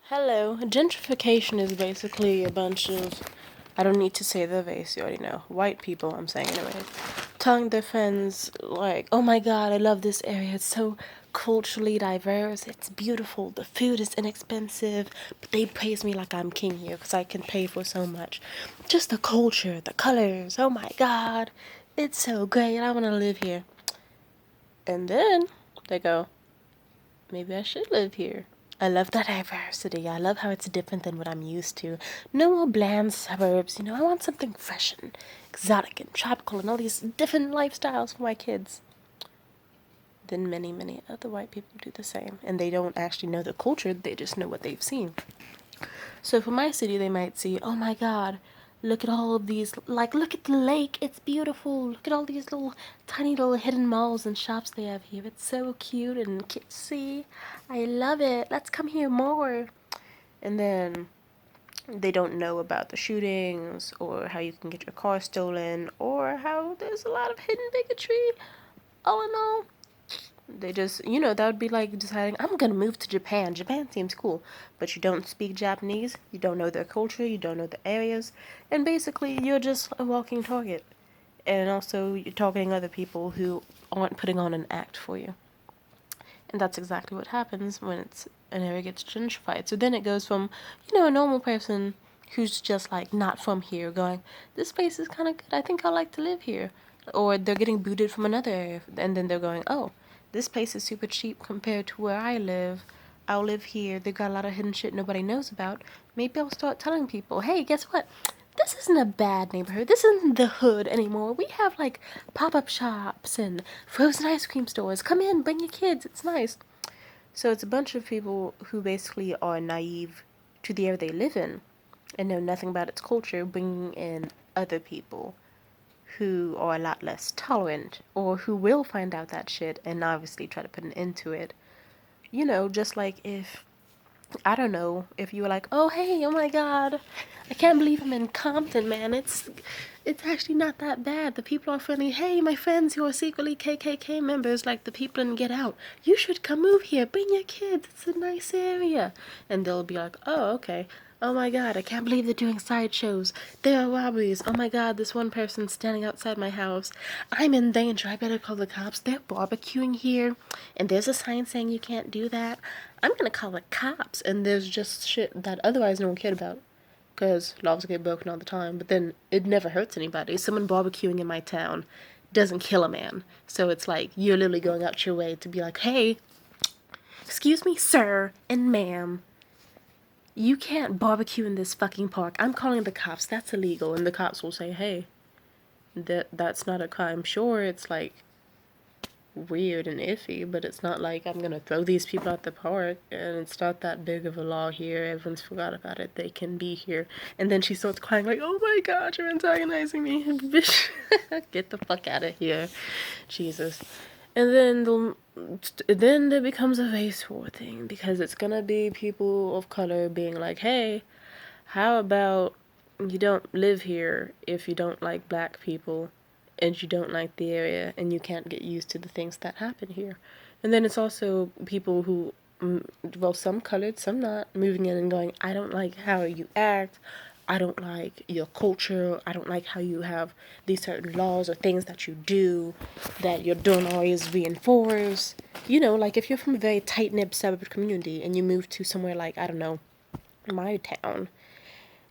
Hello. Gentrification is basically a bunch of, I don't need to say the race, you already know, white people, I'm saying anyways, telling their friends, like, oh my god, I love this area, it's so culturally diverse, it's beautiful, the food is inexpensive, but they praise me like I'm king here because I can pay for so much. Just the culture, the colors, oh my god, it's so great, I want to live here. And then they go, maybe I should live here. I love the diversity. I love how it's different than what I'm used to. No more bland suburbs, I want something fresh and exotic and tropical and all these different lifestyles for my kids. Then many, many other white people do the same. And they don't actually know the culture, they just know what they've seen. So for my city, they might see, oh my god, look at all of these, look at the lake, it's beautiful. Look at all these tiny little hidden malls and shops they have here. It's so cute and cutesy. I love it. Let's come here more. And then they don't know about the shootings or how you can get your car stolen or how there's a lot of hidden bigotry. All in all, they just, that would be like deciding, I'm gonna move to Japan. Japan seems cool, but you don't speak Japanese, you don't know their culture, you don't know the areas, and basically you're just a walking target. And also, you're targeting other people who aren't putting on an act for you. And that's exactly what happens when an area gets gentrified. So then it goes from, a normal person who's just like not from here going, this place is kind of good, I think I like to live here. Or they're getting booted from another area, and then they're going, oh, this place is super cheap compared to where I live. I'll live here. They've got a lot of hidden shit nobody knows about. Maybe I'll start telling people, hey, guess what? This isn't a bad neighborhood. This isn't the hood anymore. We have like pop-up shops and frozen ice cream stores. Come in, bring your kids. It's nice. So it's a bunch of people who basically are naive to the area they live in and know nothing about its culture, bringing in other people who are a lot less tolerant or who will find out that shit and obviously try to put an end to it. Just like if, I don't know, if you were like, oh hey, oh my god, I can't believe I'm in Compton, man. It's actually not that bad. The people are friendly. Hey, my friends who are secretly KKK members, like the people in Get Out, you should come move here. Bring your kids. It's a nice area. And they'll be like, oh, okay. Oh my god, I can't believe they're doing sideshows. There are robberies. Oh my god, this one person's standing outside my house. I'm in danger. I better call the cops. They're barbecuing here. And there's a sign saying you can't do that. I'm gonna call the cops. And there's just shit that otherwise no one cared about. Because laws get broken all the time, but then it never hurts anybody. Someone barbecuing in my town doesn't kill a man. So it's like, you're literally going out your way to be like, hey, excuse me, sir and ma'am, you can't barbecue in this fucking park. I'm calling the cops. That's illegal. And the cops will say, hey, that's not a crime. Sure, it's like weird and iffy, but it's not like I'm gonna throw these people out the park, and it's not that big of a law here. Everyone's forgot about it. They can be here. And then she starts crying like, oh my god, you're antagonizing me. Bitch, get the fuck out of here. Jesus. And then there becomes a race war thing, because it's gonna be people of color being like, hey, how about you don't live here if you don't like black people and you don't like the area and you can't get used to the things that happen here. And then it's also people who, well, some colored, some not, moving in and going, I don't like how you act, I don't like your culture, I don't like how you have these certain laws or things that you do that you don't always reinforce. Like if you're from a very tight-knit suburb community and you move to somewhere like, I don't know, my town,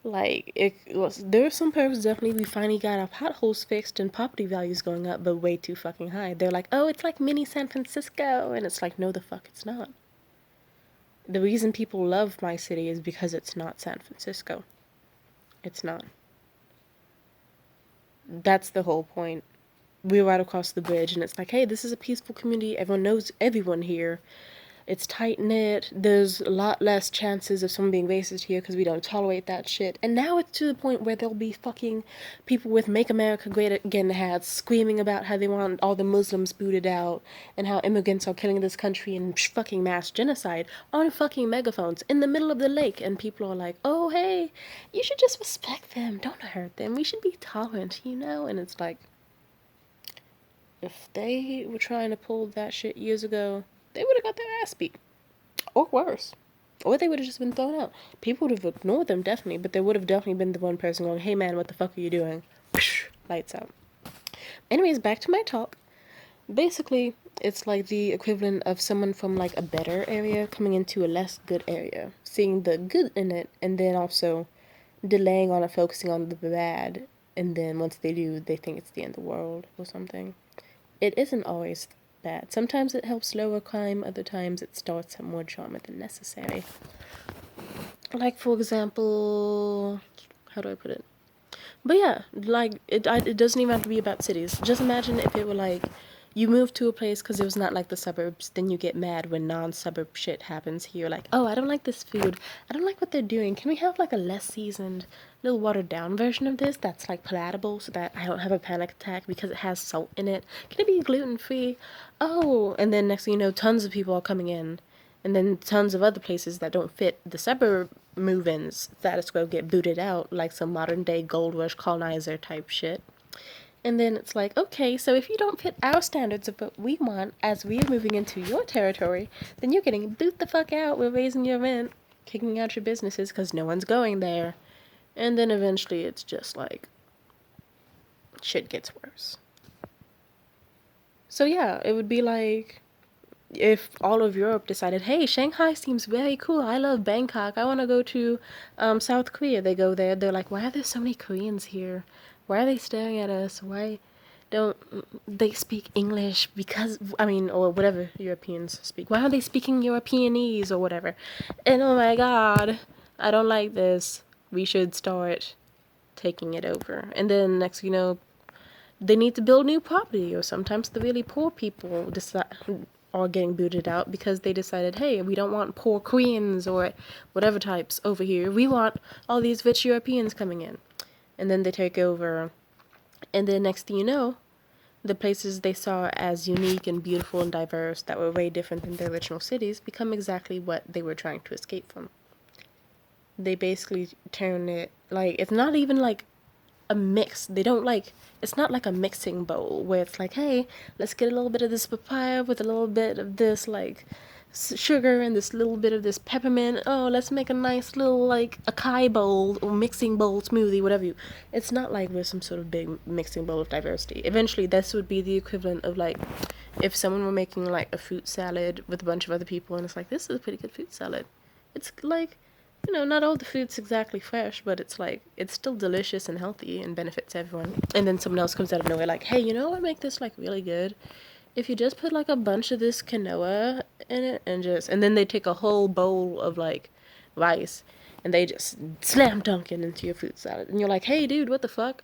there are some perks definitely we finally got our potholes fixed and property values going up, but way too fucking high. They're like, oh, it's like mini San Francisco, and it's like, no, the fuck, it's not. The reason people love my city is because it's not San Francisco. It's not. That's the whole point. We're right across the bridge, and it's like, hey, this is a peaceful community. Everyone knows everyone here. It's tight-knit. There's a lot less chances of someone being racist here because we don't tolerate that shit. And now it's to the point where there'll be fucking people with Make America Great Again hats screaming about how they want all the Muslims booted out and how immigrants are killing this country and fucking mass genocide on fucking megaphones in the middle of the lake. And people are like, oh, hey, you should just respect them. Don't hurt them. We should be tolerant, And it's like, if they were trying to pull that shit years ago, they would have got their ass beat. Or worse. Or they would have just been thrown out. People would have ignored them, definitely, but there would have definitely been the one person going, hey man, what the fuck are you doing? Lights out. Anyways, back to my talk. Basically, it's like the equivalent of someone from like a better area coming into a less good area, seeing the good in it, and then also delaying on it, focusing on the bad, and then once they do, they think it's the end of the world or something. It isn't always bad. Sometimes it helps lower crime, other times it starts up more drama than necessary. Like, for example, how do I put it? But yeah, like, it doesn't even have to be about cities. Just imagine if it were like, you move to a place because it was not like the suburbs, then you get mad when non-suburb shit happens here. Like, oh, I don't like this food. I don't like what they're doing. Can we have like a less seasoned, little watered down version of this that's like palatable so that I don't have a panic attack because it has salt in it? Can it be gluten free? Oh, and then next thing you know, tons of people are coming in. And then tons of other places that don't fit the suburb move-ins status quo get booted out, like some modern day gold rush colonizer type shit. And then it's like, okay, so if you don't fit our standards of what we want as we're moving into your territory, then you're getting boot the fuck out. We're raising your rent, kicking out your businesses because no one's going there. And then eventually it's just like, shit gets worse. So yeah, it would be like if all of Europe decided, hey, Shanghai seems very cool. I love Bangkok. I want to go to South Korea. They go there. They're like, why are there so many Koreans here? Why are they staring at us? Why don't they speak English? Because, I mean, or whatever Europeans speak. Why are they speaking Europeanese or whatever? And oh my god, I don't like this. We should start taking it over. And then next, you know, they need to build new property, or sometimes the really poor people decide are getting booted out because they decided, hey, we don't want poor Koreans or whatever types over here. We want all these rich Europeans coming in. And then they take over. And then next thing you know, the places they saw as unique and beautiful and diverse that were way different than their original cities become exactly what they were trying to escape from. They basically turn it, like, it's not even like a mix. They don't like, it's not like a mixing bowl where it's like, hey, let's get a little bit of this papaya with a little bit of this like sugar and this little bit of this peppermint. Oh, let's make a nice little like acai bowl or mixing bowl smoothie, whatever you. It's not like we're some sort of big mixing bowl of diversity. Eventually, this would be the equivalent of like if someone were making like a fruit salad with a bunch of other people, and it's like, this is a pretty good fruit salad. It's like, you know, not all the food's exactly fresh, but it's like, it's still delicious and healthy and benefits everyone. And then someone else comes out of nowhere like, hey, you know what make this like really good? If you just put like a bunch of this quinoa in it and then they take a whole bowl of like rice and they just slam dunk it into your fruit salad. And you're like, hey dude, what the fuck?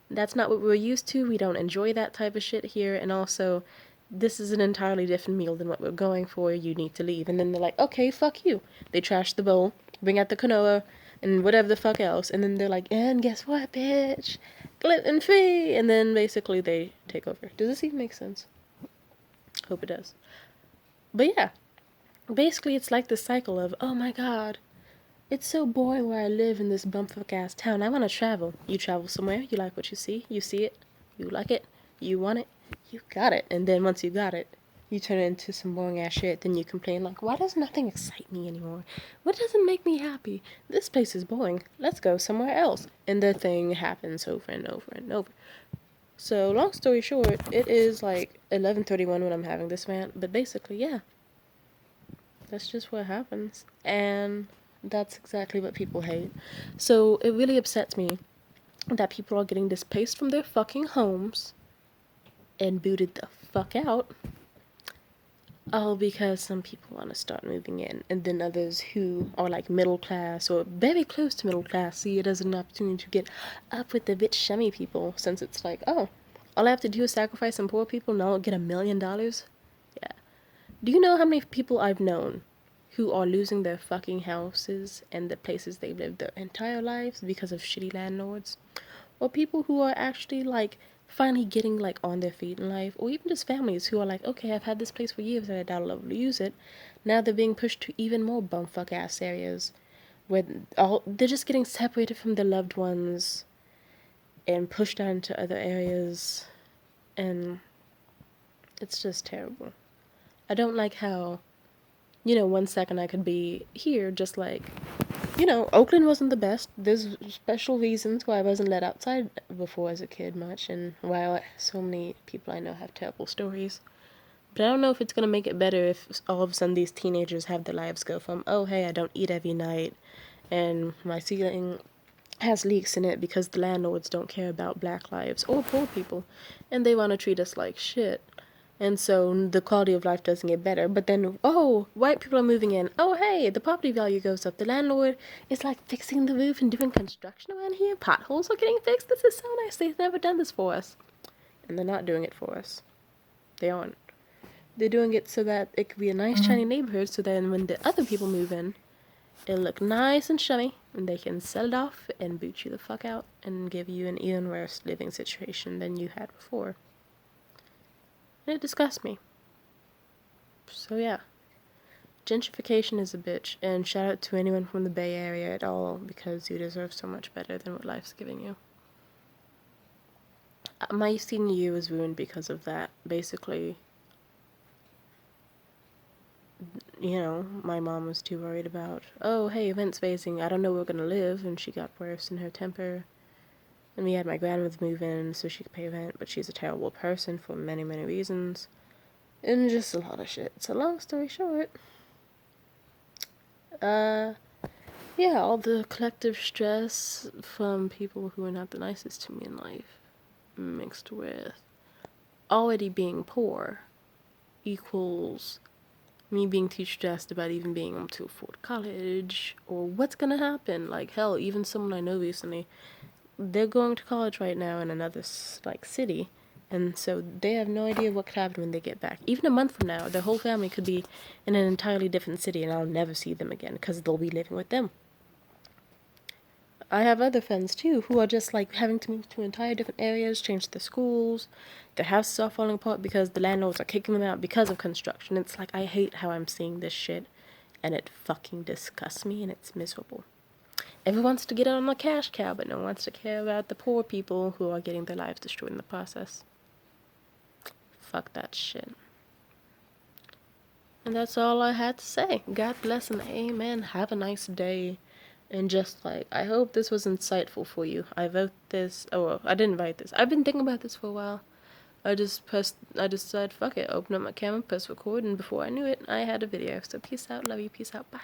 That's not what we're used to. We don't enjoy that type of shit here. And also, this is an entirely different meal than what we're going for. You need to leave. And then they're like, okay, fuck you. They trash the bowl, bring out the quinoa, and whatever the fuck else. And then they're like, and guess what, bitch? Gluten free. And then basically they take over. Does this even make sense? Hope it does. But yeah, basically it's like the cycle of, oh my god, it's so boring where I live in this bumfuck ass town. I want to travel. You travel somewhere, you like what you see it, you like it, you want it, you got it. And then once you got it, you turn it into some boring ass shit. Then you complain like, why does nothing excite me anymore? What doesn't make me happy? This place is boring. Let's go somewhere else. And the thing happens over and over and over. So long story short, it is like 11:31 when I'm having this rant. But basically, yeah, that's just what happens. And that's exactly what people hate. So it really upsets me that people are getting displaced from their fucking homes and booted the fuck out. All because some people want to start moving in, and then others who are like middle class or very close to middle class see it as an opportunity to get up with the rich, shemmy people, since it's like, oh, all I have to do is sacrifice some poor people and I'll get $1 million? Yeah. Do you know how many people I've known who are losing their fucking houses and the places they've lived their entire lives because of shitty landlords? Or people who are actually like finally getting like on their feet in life, or even just families who are like, okay, I've had this place for years and I doubt I'll ever use it. Now they're being pushed to even more bumfuck ass areas where they're just getting separated from their loved ones and pushed out into other areas, and it's just terrible. I don't like how You know, one second I could be here, just like, you know, Oakland wasn't the best. There's special reasons why I wasn't let outside before as a kid much, and why so many people I know have terrible stories. But I don't know if it's gonna make it better if all of a sudden these teenagers have their lives go from, oh hey, I don't eat every night, and my ceiling has leaks in it because the landlords don't care about black lives or poor people, and they want to treat us like shit. And so the quality of life doesn't get better. But then, oh, white people are moving in. Oh, hey, the property value goes up. The landlord is like fixing the roof and doing construction around here. Potholes are getting fixed. This is so nice. They've never done this for us. And they're not doing it for us. They aren't. They're doing it so that it could be a nice, shiny neighborhood, so then when the other people move in, it'll look nice and shiny, and they can sell it off and boot you the fuck out and give you an even worse living situation than you had before. And it disgusts me. So yeah. Gentrification is a bitch, and shout out to anyone from the Bay Area at all, because you deserve so much better than what life's giving you. My senior year was ruined because of that. Basically, you know, my mom was too worried about, oh, hey, rent's raising, I don't know where we're gonna live, and she got worse in her temper. And we had my grandmother move in so she could pay rent, but she's a terrible person for many, many reasons. And just a lot of shit. So long story short, yeah, all the collective stress from people who are not the nicest to me in life, mixed with already being poor, equals me being too stressed about even being able to afford college, or what's gonna happen. Like, hell, even someone I know recently, they're going to college right now in another, like, city, and so they have no idea what could happen when they get back. Even a month from now, their whole family could be in an entirely different city, and I'll never see them again, because they'll be living with them. I have other friends too who are just like having to move to entire different areas, change their schools, their houses are falling apart because the landlords are kicking them out because of construction. It's like, I hate how I'm seeing this shit, and it fucking disgusts me, and it's miserable. Everyone wants to get on the cash cow, but no one wants to care about the poor people who are getting their lives destroyed in the process. Fuck that shit. And that's all I had to say. God bless and amen. Have a nice day. And just like, I hope this was insightful for you. I wrote this, oh, well, I didn't write this. I've been thinking about this for a while. I just decided, fuck it, open up my camera, press record, and before I knew it, I had a video. So peace out, love you, peace out, bye.